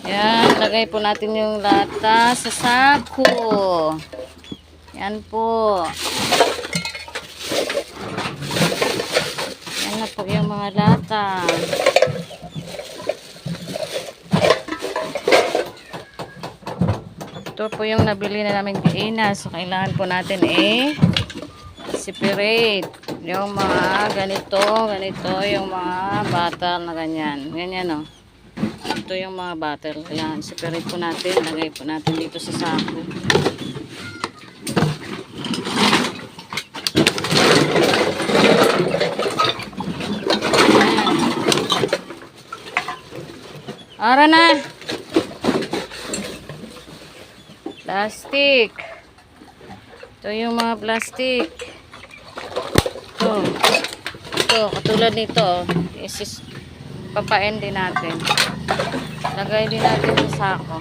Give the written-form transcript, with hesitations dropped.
Yan, lagay po natin yung lata sa sako. Yan po. Yan na po yung mga lata. Ito po yung nabili na namin kainan. So, kailangan po natin separate yung mga ganito, yung mga bottle na ganyan. Ganyan, oh. Ito yung mga bottle. Kailangan separate po natin. Lagay po natin dito sa sako. Ara na! Plastic. Ito yung mga plastic. Ito, katulad nito, papain din natin. Lagay din natin sa sako.